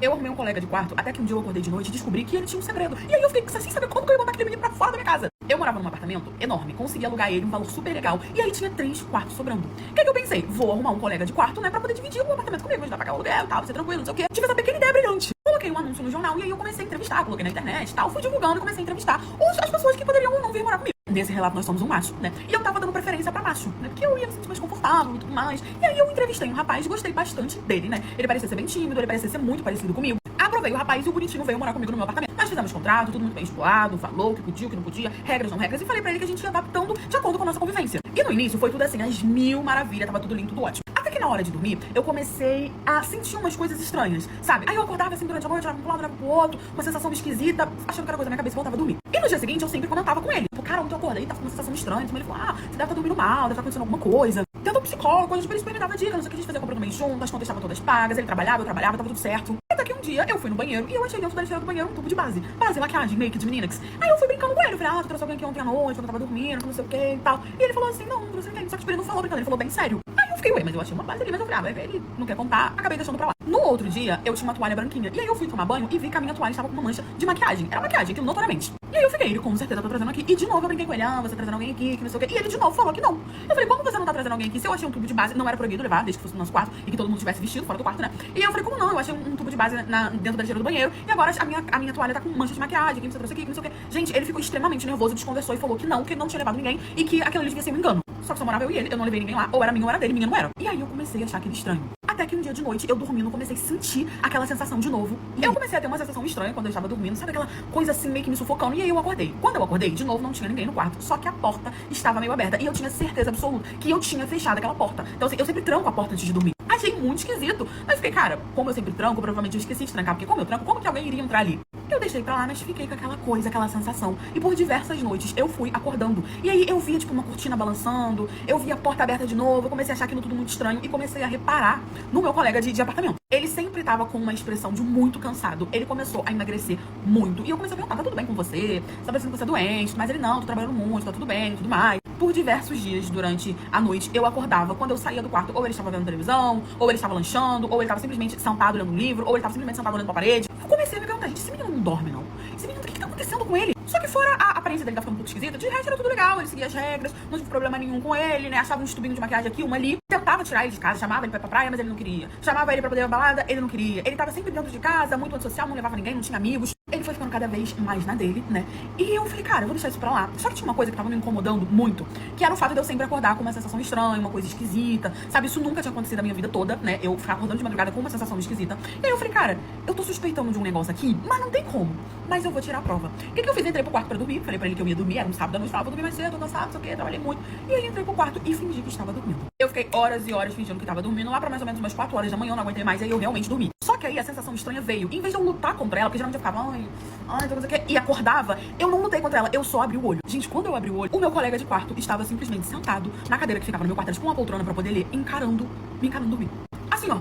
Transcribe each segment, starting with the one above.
Eu arrumei um colega de quarto, até que um dia eu acordei de noite e descobri que ele tinha um segredo. E aí eu fiquei sem saber como que eu ia botar aquele menino pra fora da minha casa. Eu morava num apartamento enorme, consegui alugar ele um valor super legal. E aí tinha 3 quartos sobrando. O que eu pensei? Vou arrumar um colega de quarto, né, pra poder dividir o apartamento comigo, ajudar a pagar o aluguel e tal, ser tranquilo, não sei o quê. Tive essa pequena ideia brilhante. Coloquei um anúncio no jornal e aí eu comecei a entrevistar, coloquei na internet e tal, fui divulgando e comecei a entrevistar as pessoas que poderiam ou não vir morar comigo. Nesse relato nós somos um macho, né? E eu tava dando preferência pra macho, né? Porque eu ia me sentir mais confortável e tudo mais. E aí eu entrevistei um rapaz, gostei bastante dele, né? Ele parecia ser bem tímido, ele parecia ser muito parecido comigo. Aprovei o rapaz e o bonitinho veio morar comigo no meu apartamento. Nós fizemos contrato, tudo muito bem estipulado, falou o que podia, o que não podia, regras, não regras, e falei pra ele que a gente ia adaptando de acordo com a nossa convivência. E no início foi tudo assim, as mil maravilhas, tava tudo lindo, tudo ótimo. Até que na hora de dormir, eu comecei a sentir umas coisas estranhas, sabe? Aí eu acordava assim durante a noite, olhava pra um lado, olhava pro outro, uma sensação esquisita, achando que era coisa na minha cabeça e voltava a dormir. E no dia seguinte eu sempre comentava com ele. Tipo, cara, ontem eu acordei, tava com uma sensação estranha. Ele falou, você deve estar dormindo mal, deve estar acontecendo alguma coisa. Tenta um psicólogo, coisas pra ele me dava dica, não sei o que, a gente fazia compra no mês junto, as contas estavam todas pagas, ele trabalhava, eu trabalhava, tava tudo certo. Até que um dia eu fui no banheiro e eu achei dentro da lixeira do banheiro um tubo de base, maquiagem, make de Mininex. Aí eu fui brincando com ele, eu falei, tu trouxe alguém aqui ontem à noite, quando eu tava dormindo, não sei o que e tal. E ele falou assim, não trouxe ninguém, só que ele não falou brincando, ele falou bem sério. Aí eu fiquei, mas eu achei uma base ali, mas eu falei, vai ver, ele não quer contar, acabei deixando pra lá. No outro dia, eu tinha uma toalha branquinha, e aí eu fui tomar banho e vi que a minha toalha estava com uma mancha de maquiagem. Era maquiagem, aquilo notoriamente. E aí eu fiquei, ele com certeza tá trazendo aqui. E de novo eu brinquei com ele, você tá trazendo alguém aqui, que não sei o quê. E ele de novo falou que não. Eu falei, como você não tá trazendo alguém aqui? Se eu achei um tubo de base, não era proibido levar, desde que fosse no nosso quarto, e que todo mundo tivesse vestido fora do quarto, né? E eu falei, como não? Eu achei um tubo de base dentro da lixeira do banheiro, e agora a minha toalha tá com mancha de maquiagem, que você trouxe aqui, que não sei o quê. Gente, ele ficou extremamente nervoso, desconversou e falou que ele não tinha levado ninguém, e que aquilo ali devia ser um engano. Só que só morava eu e ele, eu não levei ninguém lá, ou era minha ou era dele, minha não era. E aí eu comecei a achar aquele estranho. Até que um dia de noite, eu dormindo, comecei a sentir aquela sensação de novo. E eu comecei a ter uma sensação estranha quando eu estava dormindo, sabe aquela coisa assim meio que me sufocando. E aí eu acordei. Quando eu acordei, de novo, não tinha ninguém no quarto, só que a porta estava meio aberta. E eu tinha certeza absoluta que eu tinha fechado aquela porta. Então assim, eu sempre tranco a porta antes de dormir. Achei muito esquisito. Mas fiquei, cara, como eu sempre tranco, provavelmente eu esqueci de trancar. Porque como eu tranco, como que alguém iria entrar ali? Eu deixei pra lá, mas fiquei com aquela coisa, aquela sensação. E por diversas noites eu fui acordando. E aí eu via, tipo, uma cortina balançando, eu via a porta aberta de novo, eu comecei a achar aquilo tudo muito estranho e comecei a reparar no meu colega de apartamento. Ele sempre tava com uma expressão de muito cansado. Ele começou a emagrecer muito. E eu comecei a perguntar, tá tudo bem com você? Você tá parecendo que você é doente? Mas ele, não, tô trabalhando muito, tá tudo bem, tudo mais. Por diversos dias durante a noite, eu acordava. Quando eu saía do quarto, ou ele estava vendo televisão, ou ele estava lanchando, ou ele estava simplesmente sentado lendo um livro, ou ele estava simplesmente sentado olhando pra parede. Eu comecei a me perguntar, gente, esse menino não dorme, não? Esse menino, o que tá acontecendo com ele? Só que fora a aparência dele tá ficando um pouco esquisita, de resto era tudo legal, ele seguia as regras, não tive problema nenhum com ele, né? Achava um tubinho de maquiagem aqui, uma ali. Tentava tirar ele de casa, chamava ele pra ir pra praia, mas ele não queria. Chamava ele pra poder ir pra balada, ele não queria. Ele tava sempre dentro de casa, muito antissocial, não levava ninguém, não tinha amigos. Ele foi ficando cada vez mais na dele, né? E eu falei, cara, eu vou deixar isso pra lá. Só que tinha uma coisa que tava me incomodando muito, que era o fato de eu sempre acordar com uma sensação estranha, uma coisa esquisita, sabe? Isso nunca tinha acontecido na minha vida toda, né? Eu ficar acordando de madrugada com uma sensação esquisita. E aí eu falei, cara, eu tô suspeitando de um negócio aqui, mas não tem como. Mas eu vou tirar a prova. O que eu fiz? Entrei pro quarto pra dormir, falei pra ele que eu ia dormir, era um sábado à noite, falava, vou dormir mais cedo, tô cansado, não sei o que, trabalhei muito. E aí entrei pro quarto e fingi que estava dormindo. Eu fiquei horas e horas fingindo que tava dormindo, lá pra mais ou menos umas 4 horas da manhã, eu não aguentei mais, aí eu realmente dormi. Só que aí a sensação estranha veio. E em vez de eu lutar contra ela, porque geralmente eu ficava, não sei o que, e acordava, eu não lutei contra ela, eu só abri o olho. Gente, quando eu abri o olho, o meu colega de quarto estava simplesmente sentado na cadeira que ficava no meu quarto, era tipo uma poltrona pra poder ler, me encarando dormir. Assim, ó.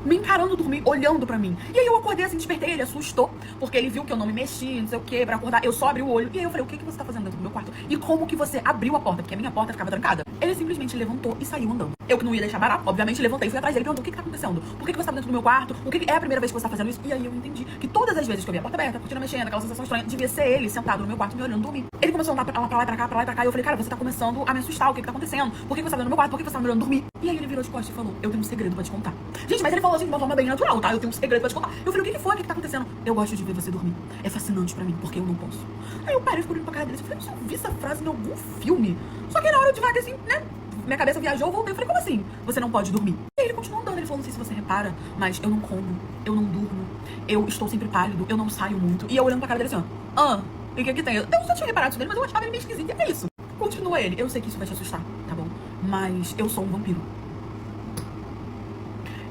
Me encarando dormir, olhando pra mim. E aí eu acordei assim, despertei, ele assustou, porque ele viu que eu não me mexi, não sei o que, pra acordar. Eu só abri o olho. E aí eu falei, o que você tá fazendo dentro do meu quarto? E como que você abriu a porta? Porque a minha porta ficava trancada. Ele simplesmente levantou e saiu andando. Eu que não ia deixar barato, obviamente levantei, fui atrás dele e perguntou, o que tá acontecendo? Por que você tá dentro do meu quarto? É a primeira vez que você tá fazendo isso? E aí eu entendi que todas as vezes que eu vi a porta aberta, a cortina mexendo, aquela sensação estranha, devia ser ele sentado no meu quarto me olhando dormir. Ele começou a andar pra lá e pra cá, pra lá e pra cá. E eu falei, cara, você tá começando a me assustar, o que tá acontecendo? Por que você tá dentro do meu quarto? Por que você tá me olhando dormir? E aí ele virou de costas e falou, eu tenho um segredo pra te contar. Gente, mas ele falou assim de uma forma bem natural, tá? Eu tenho um segredo pra te contar. Eu falei, o que foi? O que tá acontecendo? Eu gosto de ver você dormir. É fascinante pra mim, porque eu não posso. Aí eu parei, fiquei olhando pra cara dele. Eu falei, eu vi essa frase em algum filme. Só que na hora eu devagar assim, né? Minha cabeça viajou, eu voltei. Eu falei, como assim? Você não pode dormir? E aí ele continuou andando. Ele falou, não sei se você repara, mas eu não como, eu não durmo, eu estou sempre pálido, eu não saio muito. E eu olhando pra cara dele assim, ó. E o que tem? Eu só tinha reparado isso dele, mas eu achava ele meio esquisito. E é isso. Continua ele. Eu sei que isso vai te assustar, tá bom? Mas eu sou um vampiro.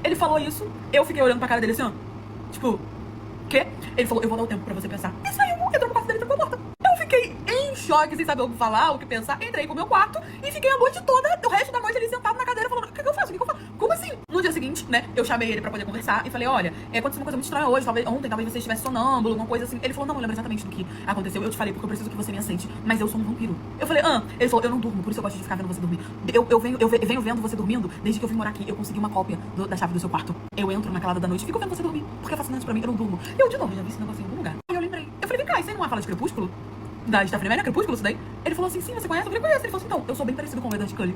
Ele falou isso, eu fiquei olhando pra cara dele assim, ó. Tipo, quê? Ele falou, eu vou dar o tempo pra você pensar. E saiu, entrou no quarto dele e trancou a porta. Eu fiquei em choque, sem saber o que falar, o que pensar. Entrei pro meu quarto e fiquei a noite toda, o resto da noite ali sentado na cadeira falando, o que eu faço? O que eu faço? Como assim? No dia seguinte, né, eu chamei ele pra poder conversar e falei, olha, aconteceu uma coisa muito estranha hoje, ontem talvez você estivesse sonâmbulo, alguma coisa assim. Ele falou, não, eu lembro exatamente do que aconteceu. Eu te falei porque eu preciso que você me aceite, mas eu sou um vampiro. Eu falei, Ele falou, eu não durmo, por isso eu gosto de ficar vendo você dormir. Eu venho vendo você dormindo desde que eu vim morar aqui. Eu consegui uma cópia da chave do seu quarto. Eu entro na calada da noite e fico vendo você dormir, porque é fascinante pra mim, eu não durmo. Eu, de novo, já vi esse negócio em algum lugar. Aí eu lembrei. Eu falei, vem cá, isso aí não é fala de Crepúsculo? Da Stephanie Meyer, Crepúsculo, isso daí? Ele falou assim, sim, você conhece? Eu falei, conheço. Ele falou assim, então, eu sou bem parecido com o Edward Cullen.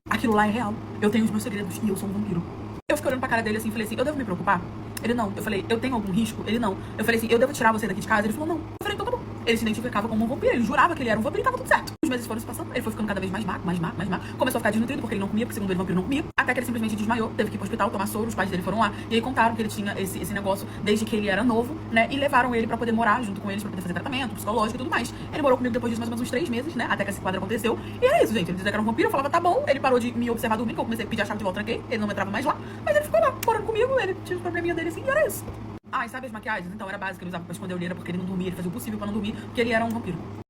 Aquilo lá é real. Eu tenho os meus segredos e eu sou um vampiro. Eu fiquei olhando pra cara dele assim, falei assim, eu devo me preocupar? Ele, não. Eu falei, eu tenho algum risco? Ele, não. Eu falei assim, eu devo tirar você daqui de casa? Ele falou, não. Eu falei, então tá bom. Ele se identificava como um vampiro, ele jurava que ele era um vampiro e tava tudo certo. Os meses foram se passando, ele foi ficando cada vez mais magro. Começou a ficar desnutrido porque ele não comia, porque segundo ele, vampiro não comia. Até que ele simplesmente desmaiou, teve que ir pro hospital tomar soro, os pais dele foram lá. E aí contaram que ele tinha esse negócio desde que ele era novo, né? E levaram ele pra poder morar junto com eles, pra poder fazer tratamento psicológico e tudo mais. Ele morou comigo depois disso mais ou menos uns 3 meses, né? Até que esse quadro aconteceu. E era isso, gente. Ele dizia que era um vampiro, eu falava, tá bom. Ele parou de me observar dormindo, que eu comecei a pedir a chave de volta, tranquei. Ele não entrava mais lá. Mas ele ficou lá, morando comigo, ele tinha os probleminha dele assim, e era isso. Ah, e sabe as maquiagens? Então era básico, ele usava pra esconder a olheira porque ele não dormia, ele fazia o possível pra não dormir, porque ele era um vampiro.